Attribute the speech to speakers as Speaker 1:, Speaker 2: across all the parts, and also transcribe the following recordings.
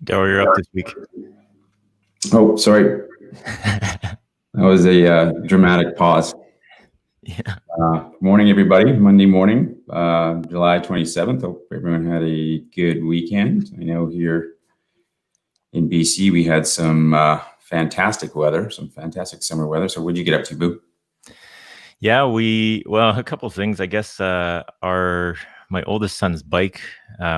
Speaker 1: Daryl, you're up this week.
Speaker 2: Oh, sorry. That was a dramatic pause.
Speaker 1: Yeah.
Speaker 2: Morning, everybody. Monday morning, July 27th. Hope everyone had a good weekend. I know here in BC, we had some fantastic weather, some fantastic summer weather. So what did you get up to, Boo?
Speaker 1: Yeah, a couple of things. I guess my oldest son's bike,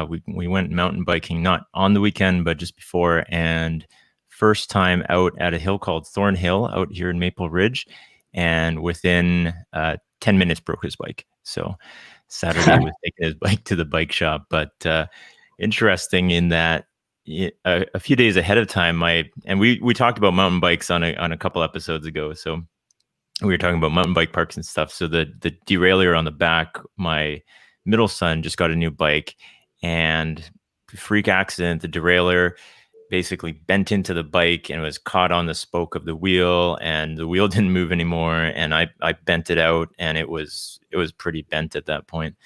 Speaker 1: we went mountain biking, not on the weekend, but just before, and first time out at a hill called Thornhill out here in Maple Ridge, and within 10 minutes broke his bike. So Saturday was taking his bike to the bike shop. But interesting in that a few days ahead of time, we talked about mountain bikes on a couple episodes ago. So we were talking about mountain bike parks and stuff. So the derailleur on the back, my middle son just got a new bike, and freak accident, the derailleur basically bent into the bike and was caught on the spoke of the wheel, and the wheel didn't move anymore. And I bent it out, and it was pretty bent at that point.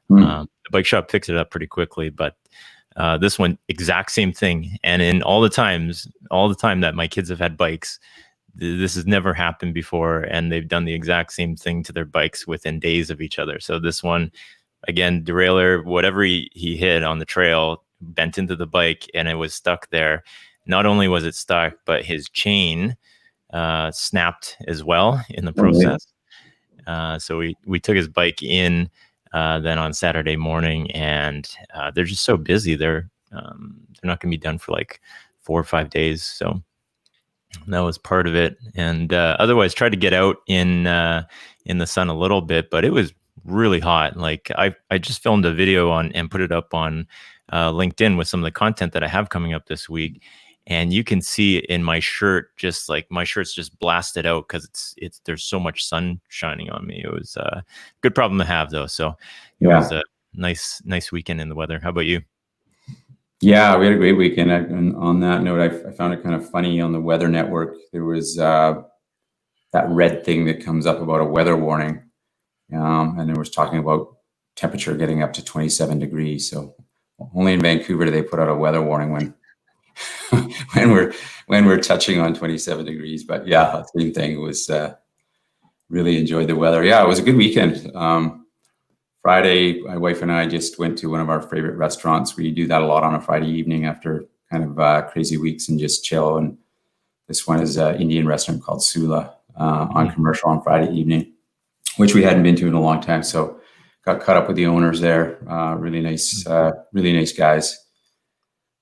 Speaker 1: The bike shop fixed it up pretty quickly, but this one, exact same thing. And in all the time that my kids have had bikes, this has never happened before, and they've done the exact same thing to their bikes within days of each other. So this one, again, derailleur, whatever he hit on the trail, bent into the bike, and it was stuck there. Not only was it stuck, but his chain snapped as well in the process. So we took his bike in then on Saturday morning, and they're just so busy. They're not going to be done for like 4 or 5 days. So that was part of it. And otherwise tried to get out in the sun a little bit, but it was really hot. Like I just filmed a video and put it up on LinkedIn with some of the content that I have coming up this week. And you can see in my shirt, just like my shirt's just blasted out because there's so much sun shining on me. It was a good problem to have though. So it was a nice weekend in the weather. How about you?
Speaker 2: Yeah, we had a great weekend. And on that note, I found it kind of funny on the Weather Network. There was that red thing that comes up about a weather warning. And it was talking about temperature getting up to 27 degrees. So only in Vancouver do they put out a weather warning when we're touching on 27 degrees. But yeah, same thing. It was really enjoyed the weather. Yeah, it was a good weekend. Friday, my wife and I just went to one of our favorite restaurants. We do that a lot on a Friday evening after kind of crazy weeks and just chill. And this one is an Indian restaurant called Sula on Commercial on Friday evening, which we hadn't been to in a long time. So got caught up with the owners there. Really nice guys.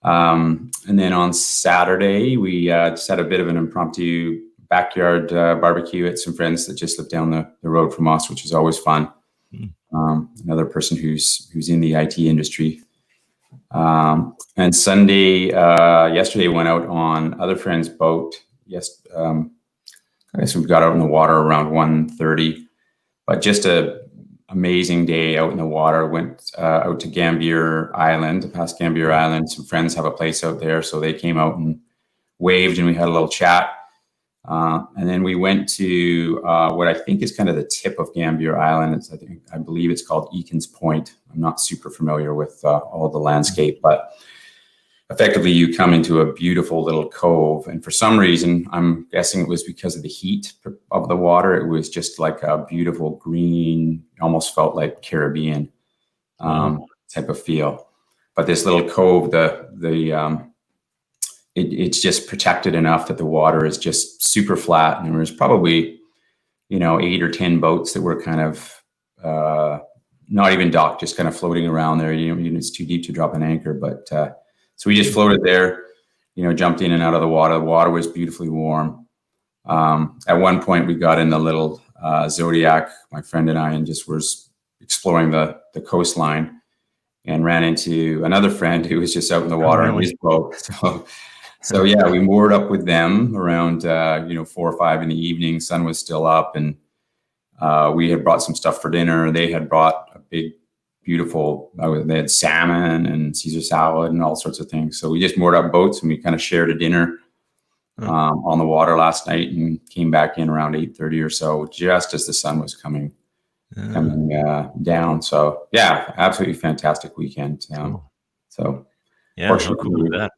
Speaker 2: And then on Saturday, we just had a bit of an impromptu backyard barbecue at some friends that just lived down the road from us, which is always fun. Another person who's in the IT industry. And Sunday, yesterday, went out on other friends' boat. Yes, I guess we got out in the water around 1:30. But just a amazing day out in the water. Went out to Gambier Island, past Gambier Island. Some friends have a place out there, so they came out and waved, and we had a little chat. And then we went to what I think is kind of the tip of Gambier Island. I believe it's called Eakins Point. I'm not super familiar with all the landscape, but effectively you come into a beautiful little cove. And for some reason, I'm guessing it was because of the heat of the water. It was just like a beautiful green, almost felt like Caribbean type of feel. But this little cove, it's just protected enough that the water is just super flat. And there was probably, 8 or 10 boats that were kind of not even docked, just kind of floating around there. It's too deep to drop an anchor, but so we just floated there, jumped in and out of the water. The water was beautifully warm. At one point, we got in the little Zodiac, my friend and I, and just was exploring the coastline, and ran into another friend who was just out in the water on his boat. So So yeah, we moored up with them around 4 or 5 in the evening. Sun was still up, and we had brought some stuff for dinner. They had brought a big, beautiful. They had salmon and Caesar salad and all sorts of things. So we just moored up boats and we kind of shared a dinner on the water last night, and came back in around 8:30 or so, just as the sun was coming down. So yeah, absolutely fantastic weekend.
Speaker 1: Cool.
Speaker 2: So
Speaker 1: yeah, how cool is that?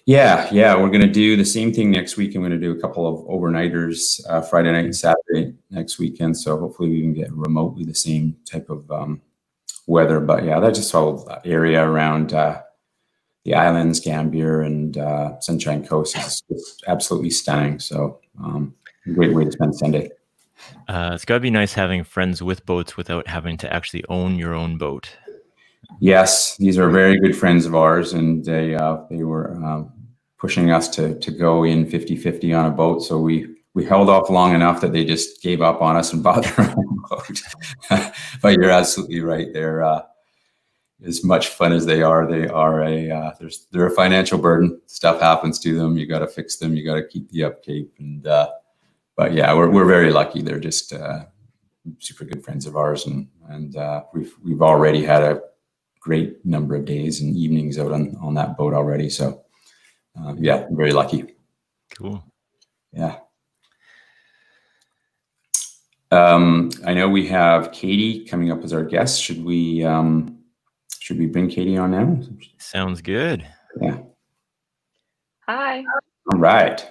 Speaker 2: Yeah, we're going to do the same thing next week. I'm going to do a couple of overnighters, Friday night and Saturday next weekend. So hopefully we can get remotely the same type of weather. But yeah, that's just whole area around the islands, Gambier and Sunshine Coast is just absolutely stunning. So great way to spend Sunday.
Speaker 1: It's got to be nice having friends with boats without having to actually own your own boat.
Speaker 2: Yes, these are very good friends of ours, and they were pushing us to go in 50-50 on a boat. So we held off long enough that they just gave up on us and bought their own boat. But you're absolutely right. They're as much fun as they are they're a financial burden. Stuff happens to them. You got to fix them. You got to keep the upkeep. And but yeah, we're very lucky. They're just super good friends of ours, and we've already had a great number of days and evenings out on that boat already. So yeah, I'm very lucky.
Speaker 1: Cool.
Speaker 2: Yeah. I know we have Katie coming up as our guest. Should we bring Katie on now?
Speaker 1: Sounds good.
Speaker 2: Yeah.
Speaker 3: Hi.
Speaker 2: All right.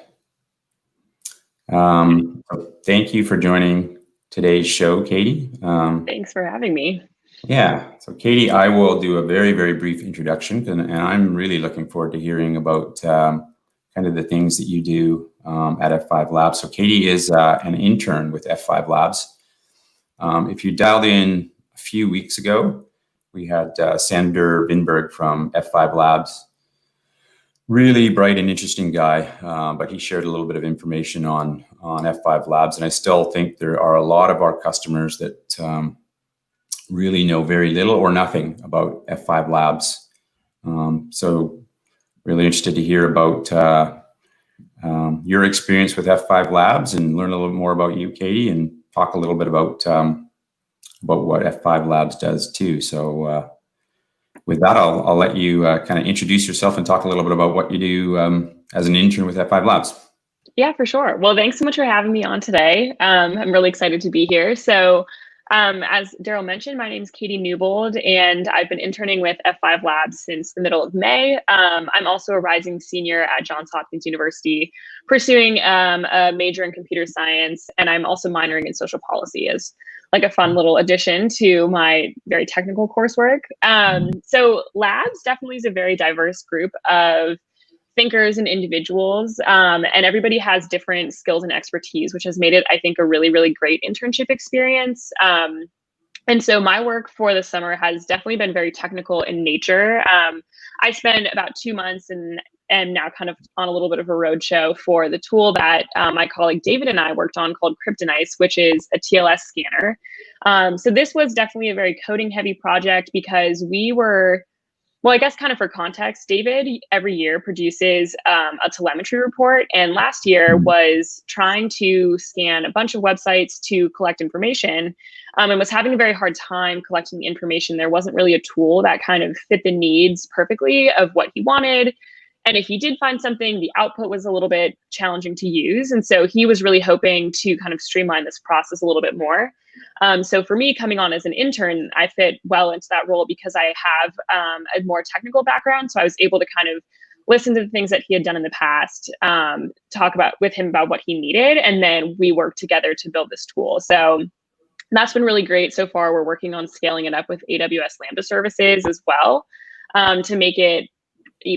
Speaker 2: So thank you for joining today's show, Katie.
Speaker 3: Thanks for having me.
Speaker 2: Yeah. So Katie, I will do a very, very brief introduction, and I'm really looking forward to hearing about kind of the things that you do at F5 Labs. So Katie is an intern with F5 Labs. If you dialed in a few weeks ago, we had Sander Vinberg from F5 Labs. Really bright and interesting guy, but he shared a little bit of information on F5 Labs. And I still think there are a lot of our customers that really know very little or nothing about F5 Labs. So really interested to hear about your experience with F5 Labs and learn a little bit more about you, Katie, and talk a little bit about what F5 Labs does too. So with that, I'll let you kind of introduce yourself and talk a little bit about what you do as an intern with F5 Labs.
Speaker 3: Yeah, for sure. Well, thanks so much for having me on today. I'm really excited to be here. So as Daryl mentioned, my name is Katie Newbold, and I've been interning with F5 Labs since the middle of May. I'm also a rising senior at John Hopkins University, pursuing a major in computer science, and I'm also minoring in social policy as like a fun little addition to my very technical coursework. So Labs definitely is a very diverse group of thinkers and individuals, and everybody has different skills and expertise, which has made it, I think, a really, really great internship experience. And so my work for the summer has definitely been very technical in nature. I spent about 2 months and now kind of on a little bit of a roadshow for the tool that my colleague David and I worked on called Cryptonice, which is a TLS scanner. So this was definitely a very coding heavy project because we were, well, I guess kind of for context, David every year produces a telemetry report, and last year was trying to scan a bunch of websites to collect information, and was having a very hard time collecting the information. There wasn't really a tool that kind of fit the needs perfectly of what he wanted. And if he did find something, the output was a little bit challenging to use. And so he was really hoping to kind of streamline this process a little bit more. So for me, coming on as an intern, I fit well into that role because I have a more technical background. So I was able to kind of listen to the things that he had done in the past, talk about with him about what he needed, and then we worked together to build this tool. So that's been really great so far. We're working on scaling it up with AWS Lambda services as well, to make it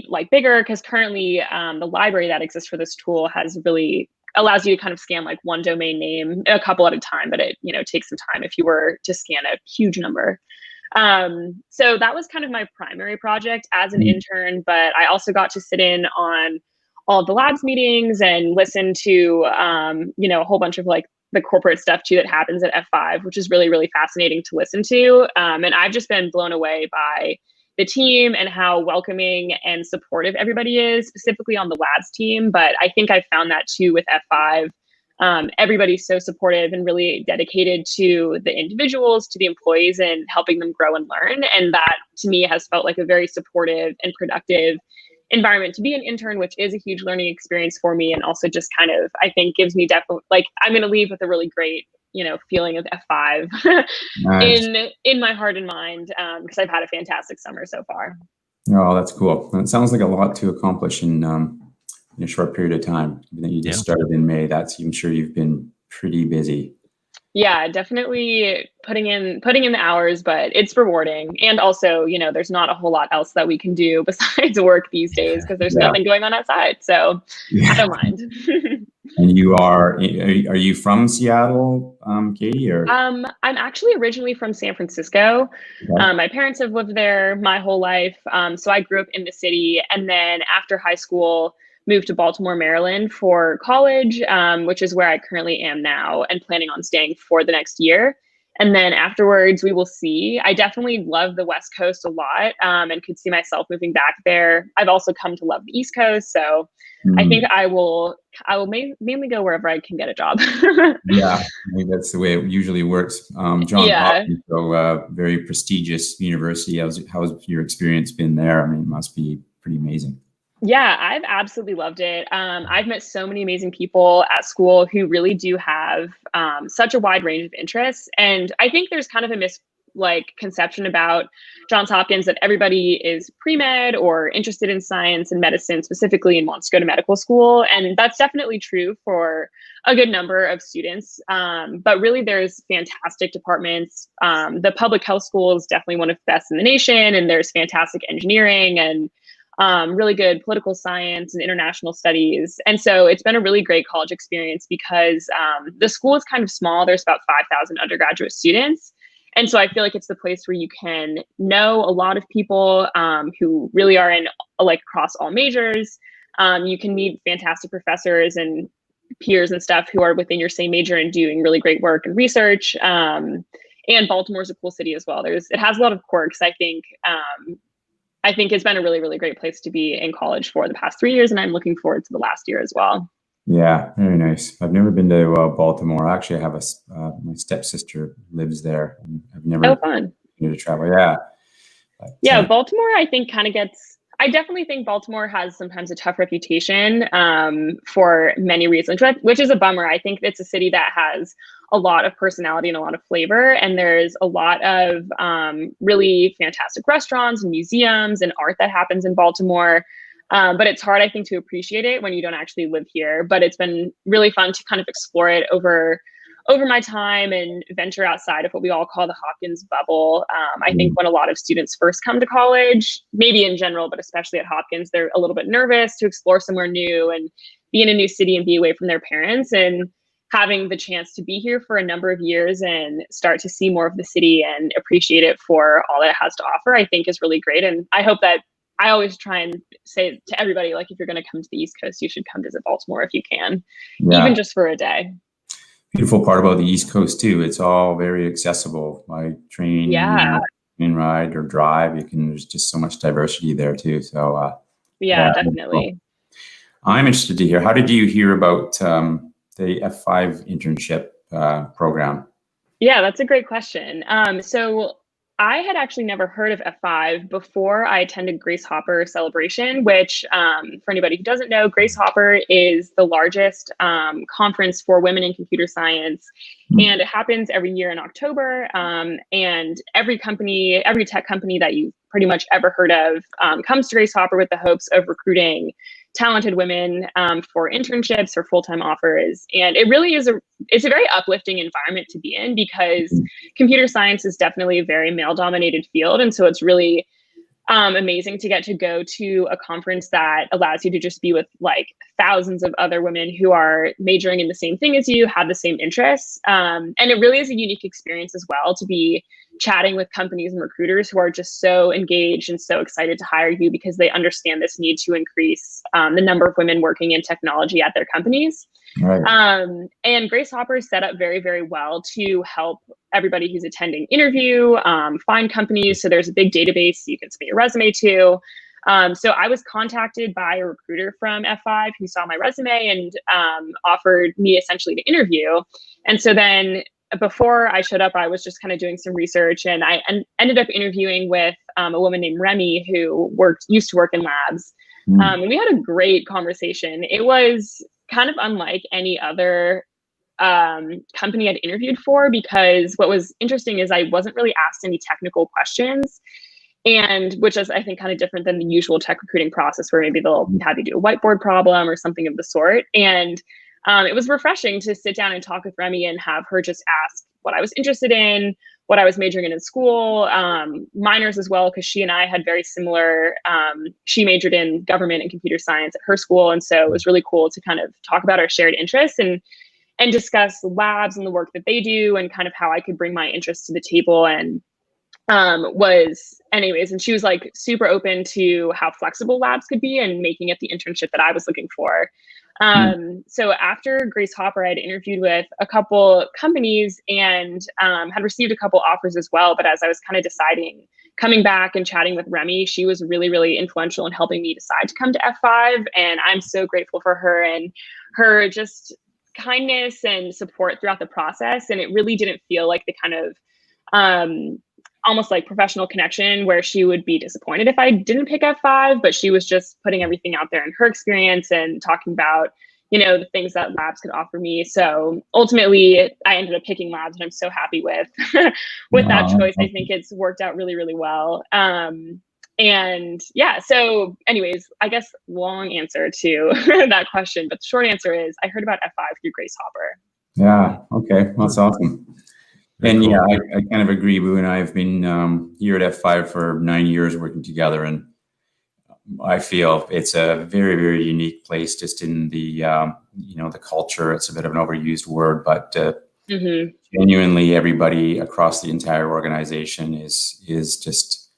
Speaker 3: like bigger, because currently the library that exists for this tool has really allows you to kind of scan like one domain name a couple at a time, but it takes some time if you were to scan a huge number. So that was kind of my primary project as an intern, but I also got to sit in on all of the labs meetings and listen to a whole bunch of like the corporate stuff too that happens at F5, which is really, really fascinating to listen to. And I've just been blown away by the team and how welcoming and supportive everybody is, specifically on the labs team. But I think I found that too with F5. Everybody's so supportive and really dedicated to the individuals, to the employees, and helping them grow and learn. And that to me has felt like a very supportive and productive environment to be an intern, which is a huge learning experience for me. And also just kind of, I think gives me definitely, like, I'm going to leave with a really great, feeling of F5
Speaker 2: Nice.
Speaker 3: in my heart and mind, because I've had a fantastic summer so far.
Speaker 2: Oh, that's cool. And it sounds like a lot to accomplish in a short period of time. You just started in May. I'm sure you've been pretty busy.
Speaker 3: Yeah, definitely putting in the hours, but it's rewarding. And also, there's not a whole lot else that we can do besides work these days because there's nothing going on outside. So I don't mind.
Speaker 2: And are you from Seattle, Katie? Or
Speaker 3: I'm actually originally from San Francisco.
Speaker 2: Okay.
Speaker 3: My parents have lived there my whole life. So I grew up in the city, and then after high school, moved to Baltimore, Maryland for college, which is where I currently am now and planning on staying for the next year. And then afterwards, we will see. I definitely love the West Coast a lot, and could see myself moving back there. I've also come to love the East Coast. So I think I will mainly go wherever I can get a job.
Speaker 2: Yeah, I think that's the way it usually works. John Hopkins, so very prestigious university. How's your experience been there? I mean, it must be pretty amazing.
Speaker 3: Yeah, I've absolutely loved it. I've met so many amazing people at school who really do have such a wide range of interests. And I think there's kind of a conception about Johns Hopkins that everybody is pre-med or interested in science and medicine specifically and wants to go to medical school. And that's definitely true for a good number of students. But really there's fantastic departments. The public health school is definitely one of the best in the nation. And there's fantastic engineering and really good political science and international studies. And so it's been a really great college experience because the school is kind of small. There's about 5,000 undergraduate students. And so I feel like it's the place where you can know a lot of people who really are in across all majors. You can meet fantastic professors and peers and stuff who are within your same major and doing really great work and research. And Baltimore's a cool city as well. It has a lot of quirks. I think it's been a really, really great place to be in college for the past 3 years, and I'm looking forward to the last year as well.
Speaker 2: Yeah, very nice. I've never been to Baltimore. Actually, I have my stepsister lives there. I've never
Speaker 3: fun.
Speaker 2: been to travel. Yeah. But,
Speaker 3: Baltimore, I think I definitely think Baltimore has sometimes a tough reputation for many reasons, which is a bummer. I think it's a city that has a lot of personality and a lot of flavor. And there's a lot of really fantastic restaurants and museums and art that happens in Baltimore. But it's hard, I think, to appreciate it when you don't actually live here. But it's been really fun to kind of explore it over my time and venture outside of what we all call the Hopkins bubble. I think when a lot of students first come to college, maybe in general, but especially at Hopkins, they're a little bit nervous to explore somewhere new and be in a new city and be away from their parents. And having the chance to be here for a number of years and start to see more of the city and appreciate it for all that it has to offer, I think is really great. And I hope that I always try and say to everybody, like, if you're going to come to the East Coast, you should come visit Baltimore if you can, even just for a day.
Speaker 2: Beautiful part about the East Coast too. It's all very accessible by train, train ride or drive. There's just so much diversity there too. So
Speaker 3: definitely.
Speaker 2: Cool. I'm interested to hear, how did you hear about the F5 internship program?
Speaker 3: Yeah, that's a great question. So I had actually never heard of F5 before I attended Grace Hopper Celebration, which for anybody who doesn't know, Grace Hopper is the largest conference for women in computer science. And it happens every year in October. And every tech company that you've pretty much ever heard of comes to Grace Hopper with the hopes of recruiting talented women for internships or full-time offers. And it really is it's a very uplifting environment to be in because computer science is definitely a very male-dominated field. And so it's really amazing to get to go to a conference that allows you to just be with like thousands of other women who are majoring in the same thing as you, have the same interests. And it really is a unique experience as well to be chatting with companies and recruiters who are just so engaged and so excited to hire you because they understand this need to increase the number of women working in technology at their companies.
Speaker 2: Right.
Speaker 3: And Grace Hopper is set up very, very well to help everybody who's attending interview, find companies. So there's a big database you can submit your resume to. So I was contacted by a recruiter from F5 who saw my resume and offered me essentially to interview. And so then before I showed up, I was just kind of doing some research, and I ended up interviewing with a woman named Remy who used to work in labs. And we had a great conversation. It was kind of unlike any other company I'd interviewed for, because what was interesting is I wasn't really asked any technical questions, and which is, I think, kind of different than the usual tech recruiting process where maybe they'll have you do a whiteboard problem or something of the sort. And it was refreshing to sit down and talk with Remy and have her just ask what I was interested in, what I was majoring in school, minors as well, because she and I had very similar, she majored in government and computer science at her school. And so it was really cool to kind of talk about our shared interests and discuss labs and the work that they do and kind of how I could bring my interests to the table. And and she was like super open to how flexible labs could be and making it the internship that I was looking for. So after Grace Hopper, I'd interviewed with a couple companies and had received a couple offers as well. But as I was kind of deciding, coming back and chatting with Remy, she was really, really influential in helping me decide to come to F5. And I'm so grateful for her and her just kindness and support throughout the process. And it really didn't feel like the kind of almost like professional connection where she would be disappointed if I didn't pick F5, but she was just putting everything out there in her experience and talking about, the things that labs could offer me. So ultimately I ended up picking labs, and I'm so happy with that choice. I think it's worked out really, really well. And yeah, so anyways, I guess long answer to that question, but the short answer is I heard about F5 through Grace Hopper.
Speaker 2: Yeah. Okay. That's awesome. And
Speaker 1: cool.
Speaker 2: Yeah, I kind of agree. Boo and I have been here at F5 for 9 years working together, and I feel it's a very, very unique place just in the, the culture. It's a bit of an overused word, but genuinely everybody across the entire organization is just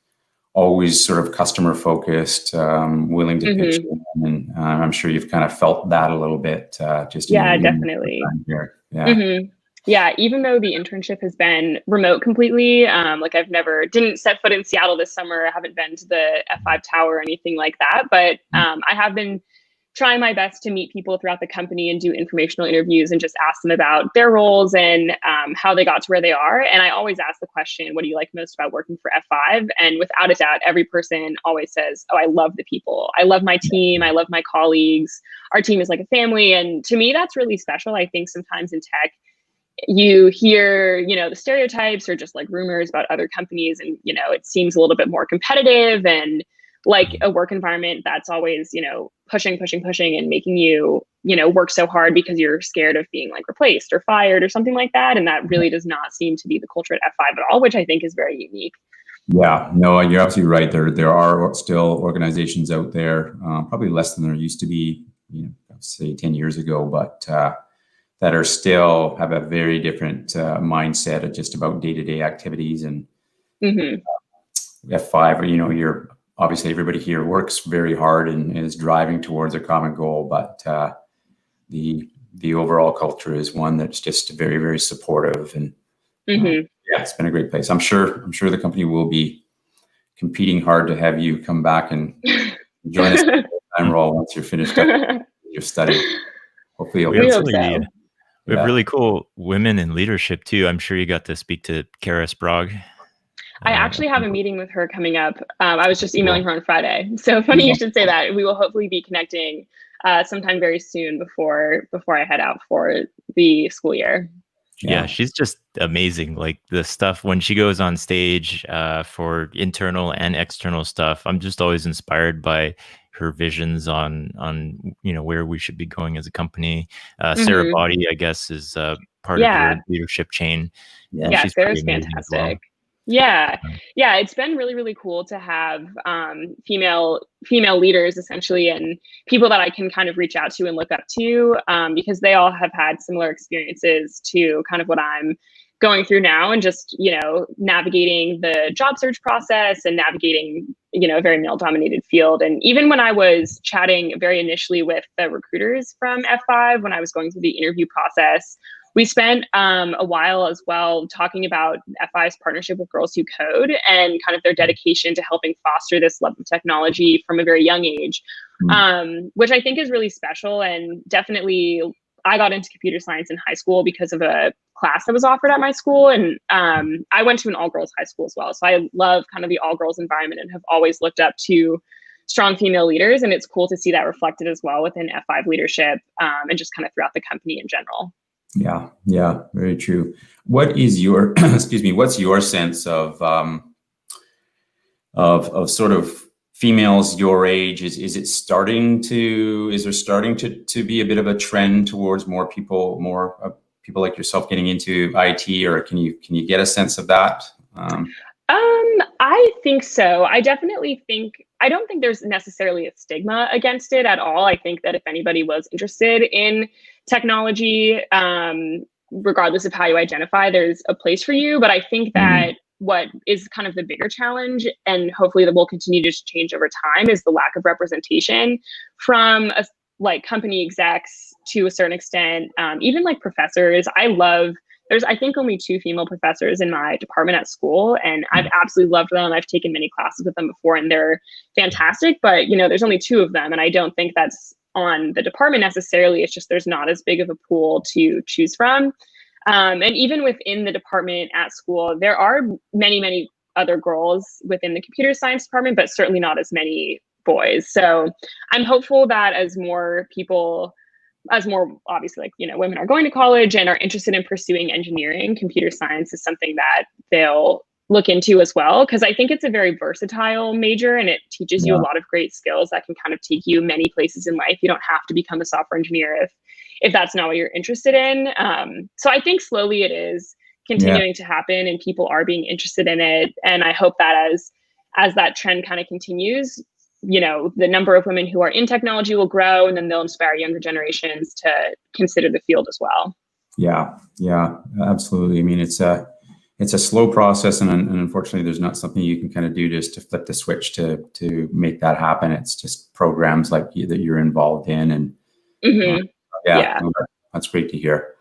Speaker 2: always sort of customer focused, willing to pitch in. And I'm sure you've kind of felt that a little bit.
Speaker 3: Definitely.
Speaker 2: Here. Yeah.
Speaker 3: Yeah, even though the internship has been remote completely, like didn't set foot in Seattle this summer. I haven't been to the F5 Tower or anything like that, but I have been trying my best to meet people throughout the company and do informational interviews and just ask them about their roles and how they got to where they are. And I always ask the question, what do you like most about working for F5? And without a doubt, every person always says, oh, I love the people. I love my team. I love my colleagues. Our team is like a family. And to me, that's really special. I think sometimes in tech, you hear, the stereotypes or just like rumors about other companies, and, it seems a little bit more competitive and like a work environment that's always, pushing and making you, work so hard because you're scared of being like replaced or fired or something like that. And that really does not seem to be the culture at F5 at all, which I think is very unique.
Speaker 2: Yeah, no, you're absolutely right. There are still organizations out there, probably less than there used to be, say 10 years ago, but that are still have a very different mindset of just about day-to-day activities. And F5, you're obviously everybody here works very hard and is driving towards a common goal, but the overall culture is one that's just very, very supportive. And yeah, it's been a great place. I'm sure the company will be competing hard to have you come back and join us in the time role once you're finished up your study. Hopefully
Speaker 1: we have really cool women in leadership too. I'm sure you got to speak to Kara Sprague.
Speaker 3: I actually have a meeting with her coming up. I was just emailing her on Friday. So funny you should say that. We will hopefully be connecting sometime very soon before I head out for the school year.
Speaker 1: Yeah, she's just amazing. Like the stuff when she goes on stage for internal and external stuff, I'm just always inspired by her visions on where we should be going as a company. Sarah Body, I guess, is part of her leadership chain.
Speaker 3: Yeah, Sarah's fantastic. Yeah, it's been really, really cool to have female leaders essentially, and people that I can kind of reach out to and look up to because they all have had similar experiences to kind of what I'm going through now and just, navigating the job search process and navigating, a very male dominated field. And even when I was chatting very initially with the recruiters from F5, when I was going through the interview process, we spent a while as well talking about F5's partnership with Girls Who Code and kind of their dedication to helping foster this love of technology from a very young age, which I think is really special. And definitely I got into computer science in high school because of a class that was offered at my school. And I went to an all-girls high school as well. So I love kind of the all-girls environment and have always looked up to strong female leaders. And it's cool to see that reflected as well within F5 leadership and just kind of throughout the company in general.
Speaker 2: Yeah, very true. What is your, what's your sense of sort of females your age? Is there starting to be a bit of a trend towards more people like yourself getting into IT, or can you get a sense of that?
Speaker 3: I think so. I don't think there's necessarily a stigma against it at all. I think that if anybody was interested in technology, regardless of how you identify, there's a place for you. But I think that what is kind of the bigger challenge, and hopefully that will continue to change over time, is the lack of representation from company execs to a certain extent, even like professors. There's, I think, only 2 female professors in my department at school, and I've absolutely loved them. I've taken many classes with them before, and they're fantastic. But, there's only 2 of them, and I don't think that's on the department necessarily. It's just there's not as big of a pool to choose from. And even within the department at school, there are many, many other girls within the computer science department, but certainly not as many boys. So I'm hopeful that as more obviously women are going to college and are interested in pursuing engineering, computer science is something that they'll look into as well, because I think it's a very versatile major and it teaches you a lot of great skills that can kind of take you many places in life. You don't have to become a software engineer if that's not what you're interested in. So I think slowly it is continuing to happen and people are being interested in it. And I hope that as that trend kind of continues, the number of women who are in technology will grow, and then they'll inspire younger generations to consider the field as well. Yeah,
Speaker 2: absolutely. I mean, it's a slow process, and unfortunately, there's not something you can kind of do just to flip the switch to make that happen. It's just programs like that you're involved in, and that's great to hear.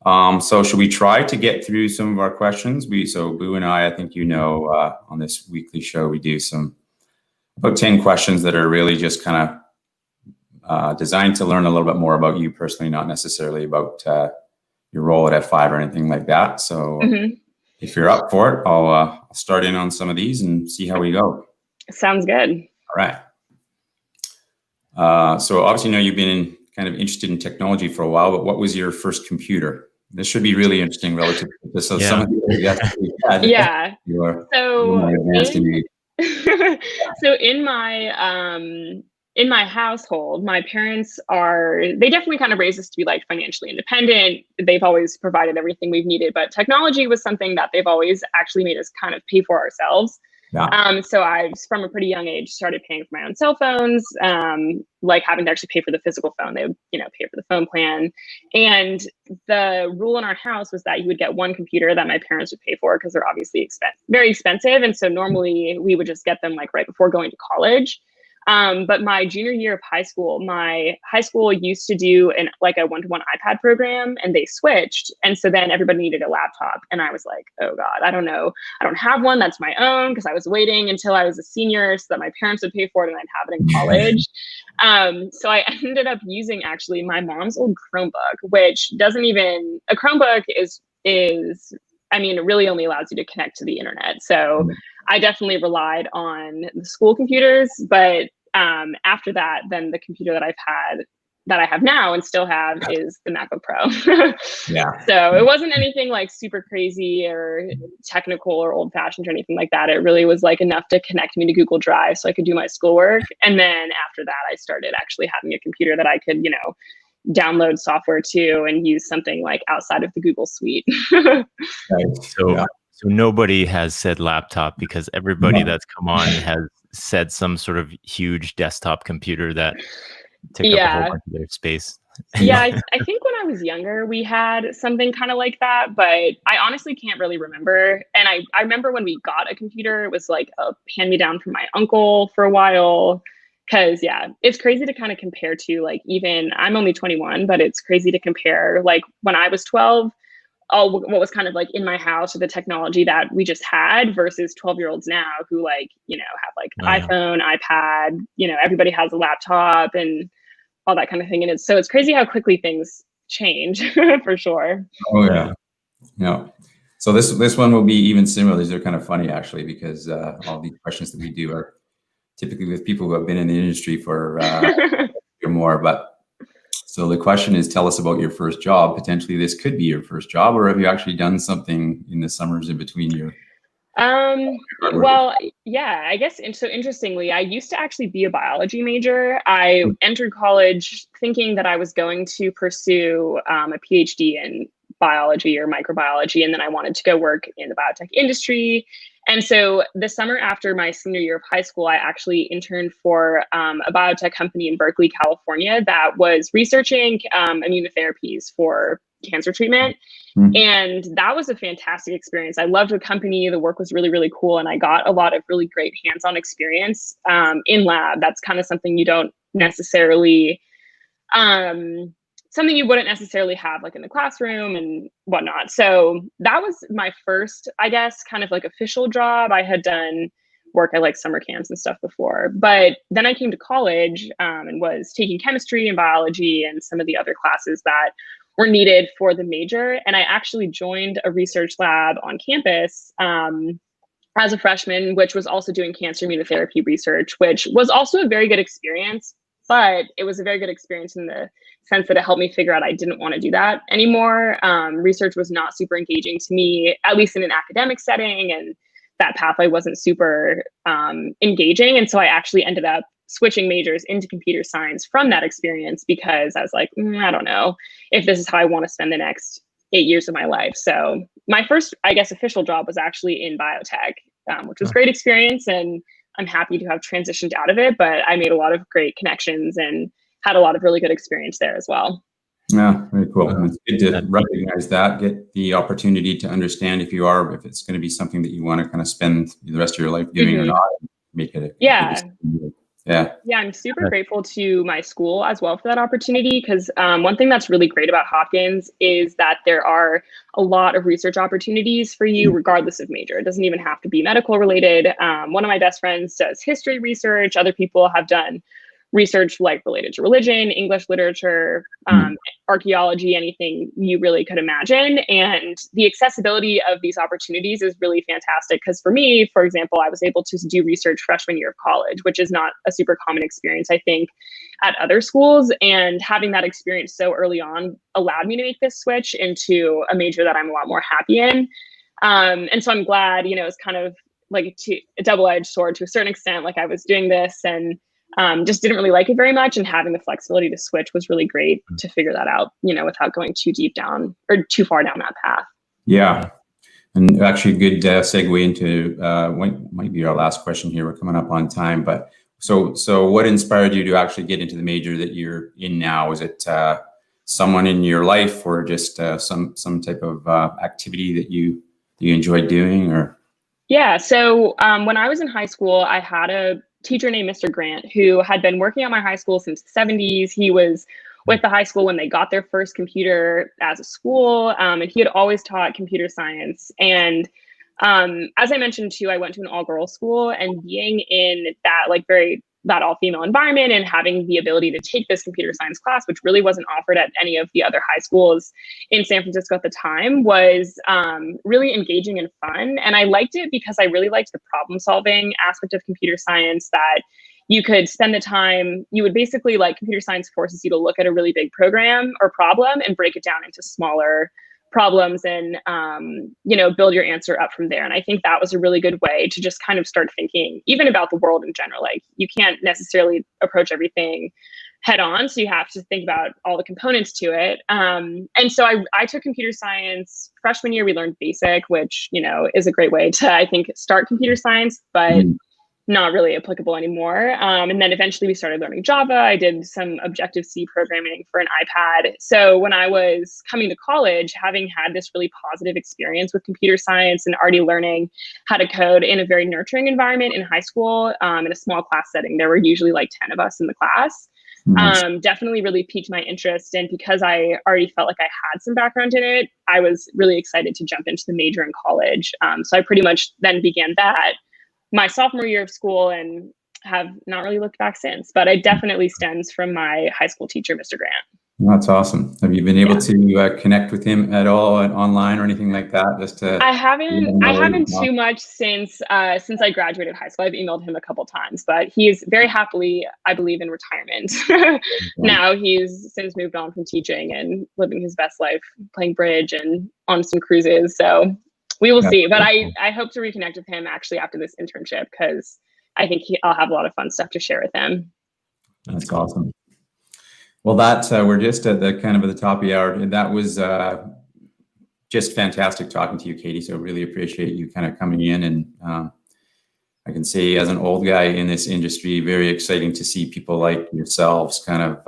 Speaker 2: So should we try to get through some of our questions? Boo and I think on this weekly show, we do about 10 questions that are really just kind of designed to learn a little bit more about you personally, not necessarily about your role at F5 or anything like that. So if you're up for it, I'll start in on some of these and see how we go.
Speaker 3: Sounds good.
Speaker 2: All right. So obviously, you've been kind of interested in technology for a while, but what was your first computer? This should be really interesting relative to this. So some of you had.
Speaker 3: Yeah.
Speaker 2: You're
Speaker 3: more
Speaker 2: advanced in age.
Speaker 3: So in my household, my parents they definitely kind of raised us to be like financially independent. They've always provided everything we've needed, but technology was something that they've always actually made us kind of pay for ourselves. So I, from a pretty young age, started paying for my own cell phones, like having to actually pay for the physical phone. They would, pay for the phone plan. And the rule in our house was that you would get one computer that my parents would pay for, because they're obviously very expensive. And so normally we would just get them like right before going to college. But my junior year of high school, my high school used to do a 1-to-1 iPad program, and they switched. And so then everybody needed a laptop. And I was like, oh God, I don't know. I don't have one that's my own, because I was waiting until I was a senior so that my parents would pay for it and I'd have it in college. So I ended up using actually my mom's old Chromebook, which a Chromebook is, it really only allows you to connect to the internet. So I definitely relied on the school computers, but after that, then the computer that I have now and still have is the MacBook Pro. So it wasn't anything like super crazy or technical or old fashioned or anything like that. It really was like enough to connect me to Google Drive so I could do my schoolwork. And then after that, I started actually having a computer that I could, download software to and use something like outside of the Google suite.
Speaker 1: So nobody has said laptop, because everybody that's come on has said some sort of huge desktop computer that took up a whole bunch of their space.
Speaker 3: Yeah, I think when I was younger, we had something kind of like that, but I honestly can't really remember. And I remember when we got a computer, it was like a hand-me-down from my uncle for a while. Cause yeah, it's crazy to kind of compare to like, even I'm only 21, but it's crazy to compare like when I was 12, what was kind of like in my house or the technology that we just had versus 12-year-olds now who like, have like
Speaker 1: Wow.
Speaker 3: iPhone, iPad, everybody has a laptop and all that kind of thing. And it's crazy how quickly things change for sure.
Speaker 2: Oh yeah. Yeah. So this one will be even similar. These are kind of funny actually, because all the questions that we do are typically with people who have been in the industry for or more. But so the question is, tell us about your first job. Potentially this could be your first job, or have you actually done something in the summers in between your
Speaker 3: well, yeah, I guess. And so interestingly, I used to actually be a biology major. I entered college thinking that I was going to pursue a PhD in biology or microbiology, and then I wanted to go work in the biotech industry. And so the summer after my senior year of high school, I actually interned for a biotech company in Berkeley, California, that was researching immunotherapies for cancer treatment. And that was a fantastic experience. I loved the company. The work was really, really cool. And I got a lot of really great hands-on experience in lab. That's kind of something you don't necessarily, something you wouldn't necessarily have like in the classroom and whatnot. So that was my first, I guess, kind of like official job. I had done work at like summer camps and stuff before. But then I came to college and was taking chemistry and biology and some of the other classes that were needed for the major. And I actually joined a research lab on campus as a freshman, which was also doing cancer immunotherapy research, which was also a very good experience. But it was a very good experience in the sense that it helped me figure out I didn't want to do that anymore. Research was not super engaging to me, at least in an academic setting, and that pathway wasn't super engaging. And so I actually ended up switching majors into computer science from that experience because I was like, I don't know if this is how I want to spend the next 8 years of my life. So my first, I guess, official job was actually in biotech, which was a great experience. And I'm happy to have transitioned out of it, but I made a lot of great connections and had a lot of really good experience there as well.
Speaker 2: Yeah, very cool. It's good to recognize that, get the opportunity to understand if it's going to be something that you want to kind of spend the rest of your life doing or not, make it
Speaker 3: Yeah, I'm super grateful to my school as well for that opportunity, because one thing that's really great about Hopkins is that there are a lot of research opportunities for you regardless of major. It doesn't even have to be medical related. One of my best friends does history research. Other people have done research like related to religion, English literature, archaeology, anything you really could imagine. And the accessibility of these opportunities is really fantastic. Because for me, for example, I was able to do research freshman year of college, which is not a super common experience, I think, at other schools. And having that experience so early on allowed me to make this switch into a major that I'm a lot more happy in. And so I'm glad, it's kind of like a double-edged sword to a certain extent. Like I was doing this and just didn't really like it very much, and having the flexibility to switch was really great to figure that out, without going too deep down or too far down that path.
Speaker 2: Yeah. And actually a good segue into what might be our last question here. We're coming up on time, but so what inspired you to actually get into the major that you're in now? Is it someone in your life, or just some type of activity that you enjoyed doing? Or
Speaker 3: yeah, so when I was in high school, I had a teacher named Mr. Grant who had been working at my high school since the 70s. He was with the high school when they got their first computer as a school, and he had always taught computer science. And as I mentioned too, I went to an all-girls school, and being in that all-female environment and having the ability to take this computer science class, which really wasn't offered at any of the other high schools in San Francisco at the time, was really engaging and fun. And I liked it because I really liked the problem-solving aspect of computer science, that you could spend the time, you would basically, like, computer science forces you to look at a really big program or problem and break it down into smaller problems and, build your answer up from there. And I think that was a really good way to just kind of start thinking even about the world in general. Like, you can't necessarily approach everything head on, so you have to think about all the components to it. And so I took computer science freshman year. We learned BASIC, which, is a great way to, I think, start computer science. But not really applicable anymore. And then eventually we started learning Java. I did some Objective-C programming for an iPad. So when I was coming to college, having had this really positive experience with computer science and already learning how to code in a very nurturing environment in high school, in a small class setting, there were usually like 10 of us in the class. Nice. Definitely really piqued my interest. And because I already felt like I had some background in it, I was really excited to jump into the major in college. So I pretty much then began that my sophomore year of school and have not really looked back since, but it definitely stems from my high school teacher, Mr. Grant.
Speaker 2: That's awesome. Have you been able to connect with him at all online or anything like that?
Speaker 3: I haven't too much since I graduated high school. I've emailed him a couple times, but he's very happily, I believe, in retirement. Now he's since moved on from teaching and living his best life, playing bridge and on some cruises. So we will see, but I hope to reconnect with him actually after this internship, because I think I'll have a lot of fun stuff to share with him.
Speaker 2: That's awesome. Well, we're just at the top of the hour, and that was just fantastic talking to you, Katie. So really appreciate you kind of coming in, and I can say as an old guy in this industry, very exciting to see people like yourselves kind of,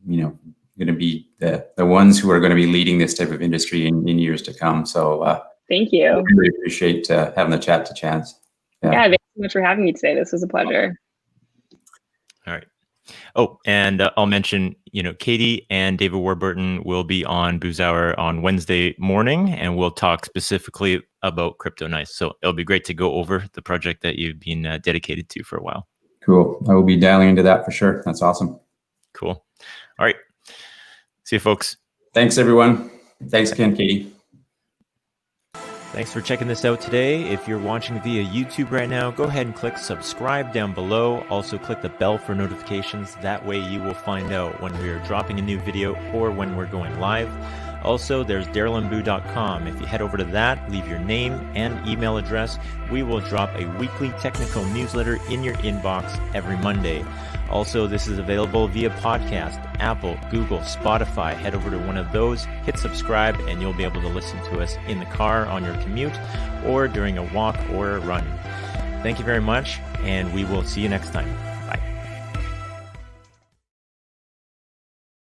Speaker 2: going to be the ones who are going to be leading this type of industry in years to come. So
Speaker 3: thank you.
Speaker 2: I really appreciate having the chat to Chance.
Speaker 3: Yeah, thanks so much for having me today. This was a pleasure.
Speaker 1: All right. Oh, and I'll mention, Katie and David Warburton will be on Booze Hour on Wednesday morning, and we'll talk specifically about Cryptonice. So it'll be great to go over the project that you've been dedicated to for a while.
Speaker 2: Cool. I will be dialing into that for sure. That's awesome.
Speaker 1: Cool. All right. See you, folks.
Speaker 2: Thanks, everyone. Thanks again, Katie.
Speaker 1: Thanks for checking this out today. If you're watching via YouTube right now, go ahead and click subscribe down below. Also click the bell for notifications. That way you will find out when we're dropping a new video or when we're going live. Also, there's darylandboo.com. If you head over to that, leave your name and email address, we will drop a weekly technical newsletter in your inbox every Monday. Also, this is available via podcast, Apple, Google, Spotify. Head over to one of those, hit subscribe, and you'll be able to listen to us in the car on your commute or during a walk or a run. Thank you very much, and we will see you next time.